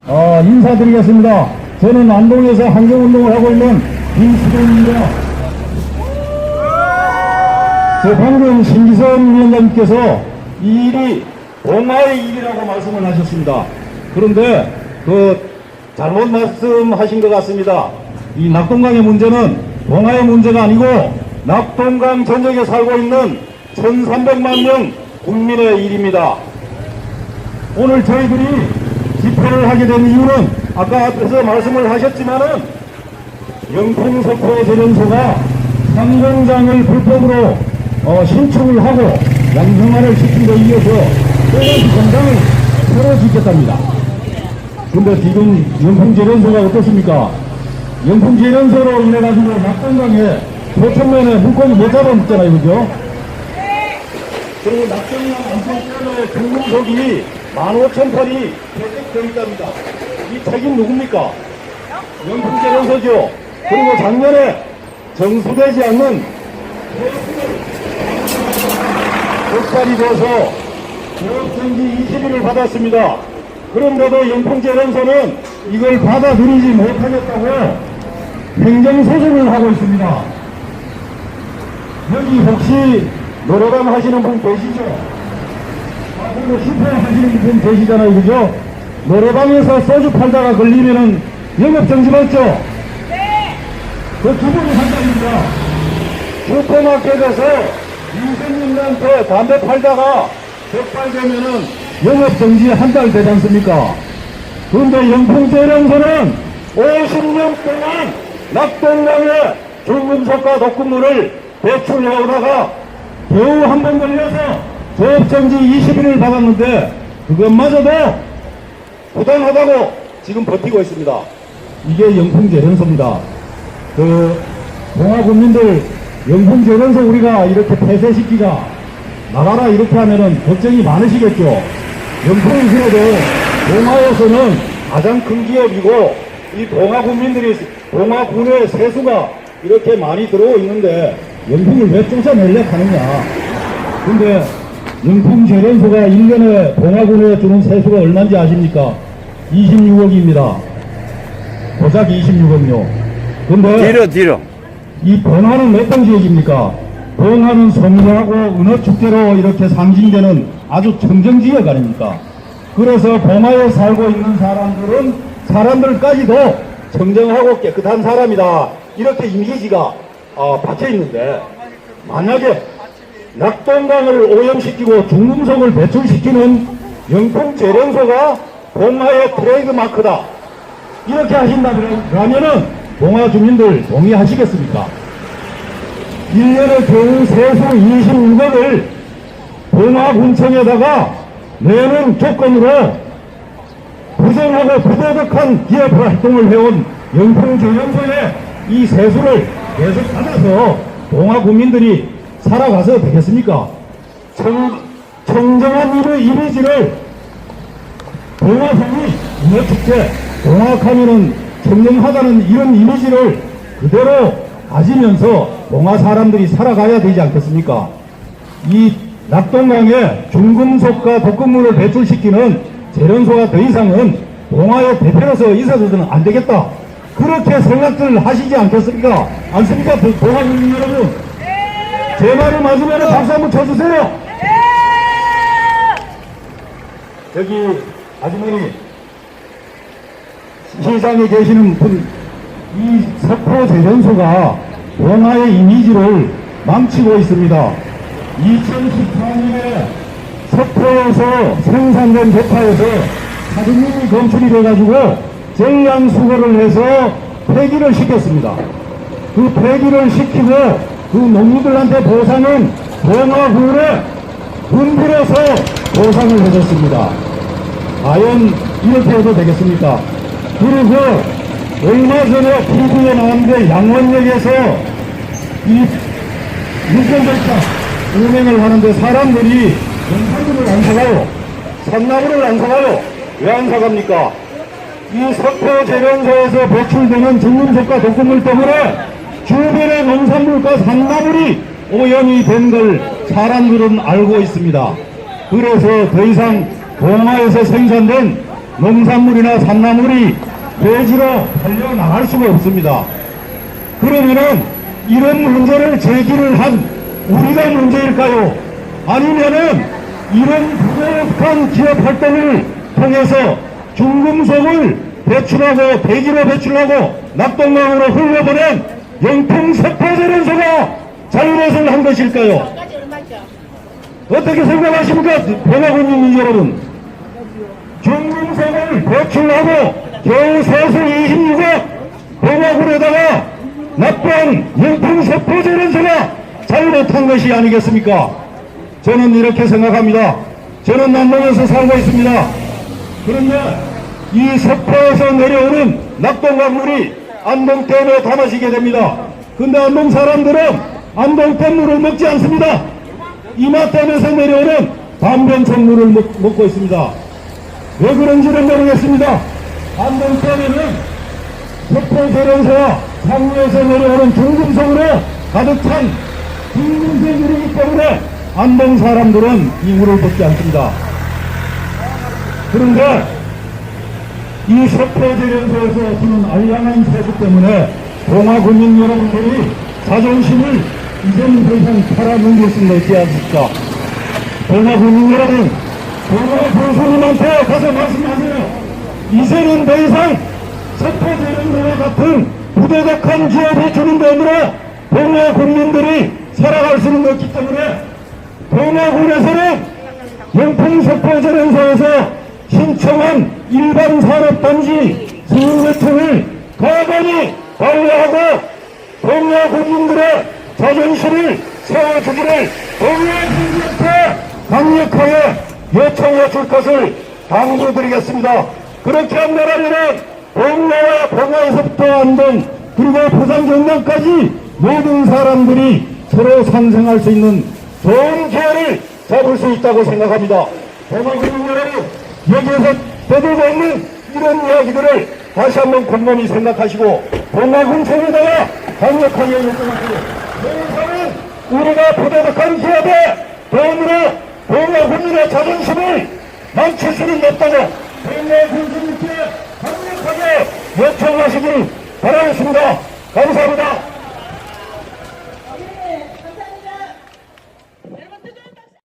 인사드리겠습니다. 저는 안동에서 환경운동을 하고 있는 김수동입니다. 방금 신기선 위원장님께서 이 일이 봉화의 일이라고 말씀을 하셨습니다. 그런데 잘못 말씀하신 것 같습니다. 이 낙동강의 문제는 봉화의 문제가 아니고 낙동강 전역에 살고 있는 1300만 명 국민의 일입니다. 오늘 저희들이 집회를 하게 된 이유는 아까 앞에서 말씀을 하셨지만은 영풍석호 재련소가 상공장을 불법으로 신축을 하고 양성화를 시킨 데 이어서 또다시 공장을 새로 짓겠답니다. 근데 지금 영풍재련소가 어떻습니까? 영풍재련소로 인해가지고 낙동강에 도천면에 물고기 못 잡아먹잖아요, 그죠? 그리고 낙동강 안쪽편에 중금속이 15,000톤이 폐색되어 있답니다. 이 책임 누굽니까? 영풍재련소죠. 그리고 작년에 정수되지 않는 적발이 돼서 교육정지 20일을 받았습니다. 그런데도 영풍재련소는 이걸 받아들이지 못하겠다고 행정소송을 하고 있습니다. 여기 혹시 노래방 하시는 분 계시죠? 그리고 슈퍼 하시는 분 계시잖아요, 그죠? 노래방에서 소주 팔다가 걸리면은 영업정지 받죠? 네! 그 두 분이 한다입니다. 슈퍼마켓에서 유생님들한테 담배 팔다가 적발되면은 영업정지 한 달 되지 않습니까? 그런데 영풍재련소는 50년 동안 낙동강에 중금속과 독극물을 배출해오다가 겨우 한 번 걸려서 조업정지 20일을 받았는데 그것마저도 부당하다고 지금 버티고 있습니다. 이게 영풍재련소입니다. 봉화군민들 영풍재련소 우리가 이렇게 폐쇄시키자 나가라 이렇게 하면은 걱정이 많으시겠죠. 영풍이 그래도 봉화에서는 가장 큰 기업이고 이 봉화군민들이 봉화군의 세수가 이렇게 많이 들어오고 있는데 영풍을 왜 쫓아내려 하느냐. 근데 영풍재련소가 1년에 봉화군에 주는 세수가 얼마인지 아십니까? 26억입니다. 고작 26억요. 근데 뒤로 이 봉화는 어떤 지역입니까? 봉화는 성리하고 은어축제로 이렇게 상징되는 아주 청정지역 아닙니까? 그래서 봉화에 살고 있는 사람들까지도 청정하고 깨끗한 사람이다 이렇게 이미지가 박혀 있는데 만약에 낙동강을 오염시키고 중금속을 배출시키는 영풍재련소가 봉화의 트레이드 마크다 이렇게 하신다면은 봉화 주민들 동의하시겠습니까? 1년에 겨우 세수 26억을 봉화군청에다가 내는 조건으로 부정하고 부도덕한 기업 활동을 해온 영풍재련소에 이 세수를 계속 받아서 봉화군민들이 살아가서 되겠습니까? 청정한 이미지를 봉화성이 은어축제, 봉화하면은 청정하다는 이런 이미지를 그대로 가지면서 봉화 사람들이 살아가야 되지 않겠습니까? 이 낙동강에 중금속과 독극물을 배출시키는 재련소가 더 이상은 봉화의 대표로서 있어서는 안 되겠다. 그렇게 생각들 하시지 않겠습니까? 않습니까? 봉화국민 여러분. 제 말을 맞으면 박수 한번 쳐주세요. 여기 아주머니 시장에 계시는 분, 이 석호재련소가 봉화의 이미지를 망치고 있습니다. 2014년에 석호에서 생산된 대파에서 사진님이 검출이 돼가지고 전량수거를 해서 폐기를 시켰습니다. 그 폐기를 시키고 그 농민들한테 보상은 봉화군에 분들여서 보상을 해줬습니다. 과연 이렇게 해도 되겠습니까? 그리고 얼마 전에 TV에 나왔는데 양원역에서 이 물건대차 운행을 하는데 사람들이 농산물을 안 사가요. 산나물을 안 사가요. 왜 안 사갑니까? 이 석호재련소에서 배출되는 중금속과 독극물 때문에 주변의 농산물과 산나물이 오염이 된 걸 사람들은 알고 있습니다. 그래서 더 이상 봉화에서 생산된 농산물이나 산나물이 외지로 팔려 나갈 수가 없습니다. 그러면은 이런 문제를 제기를 한 우리가 문제일까요? 아니면은 이런 부족한 기업 활동을 통해서 중금속을 배출하고 대기로 배출하고 낙동강으로 흘려보낸 영풍석화제련소가 잘못을 한 것일까요? 어떻게 생각하십니까? 봉화군민 여러분, 중금속을 배출하고 겨우 세수 26억 봉화군에다가 납부한 영풍석화제련소가 잘못한 것이 아니겠습니까? 저는 이렇게 생각합니다. 저는 남동에서 살고 있습니다. 그런데 이 석포에서 내려오는 낙동강물이 안동댐에 담아지게 됩니다. 근데 안동 사람들은 안동댐 물을 먹지 않습니다. 이마댐에서 내려오는 반변천 물을 먹고 있습니다. 왜 그런지는 모르겠습니다. 안동댐에는 석포제련소와 상류에서 내려오는 중금속으로 가득 찬 중금속물이기 때문에 안동 사람들은 이 물을 먹지 않습니다. 그런데 이 석포제련소에서 주는 알량한 세수 때문에 봉화군민 여러분들이 자존심을 이제는 더 이상 팔아넘길 수는 없지 않습니까? 봉화군민 여러분, 봉화 교수님한테 가서 말씀하세요. 이제는 더 이상 석포제련소와 같은 부도덕한 기업이 주는 돈으로 봉화군민들이 살아갈 수는 없기 때문에 봉화군에서는 영풍석포제련소에서 신청한 일반 산업단지 수요청을 가만히 반려하고 봉화군민들의 자존심을 세워주기를 봉화군민한테 강력하게 요청해 줄 것을 당부드리겠습니다. 그렇게 한다면 봉화와 봉화에서부터 안동 그리고 부산 경남까지 모든 사람들이 서로 상생할 수 있는 좋은 기회를 잡을 수 있다고 생각합니다. 봉화군민 여러분, 여기에서 떠들고 있는 이런 이야기들을 다시 한번 곰곰이 생각하시고 봉화군청에다가 강력하게 요청하시고 여기서는 우리가 부도덕한 기업의 돈으로 봉화군민의 자존심을 망칠 수는 없다고 봉화군청에 강력하게 요청하시길 바라겠습니다. 감사합니다.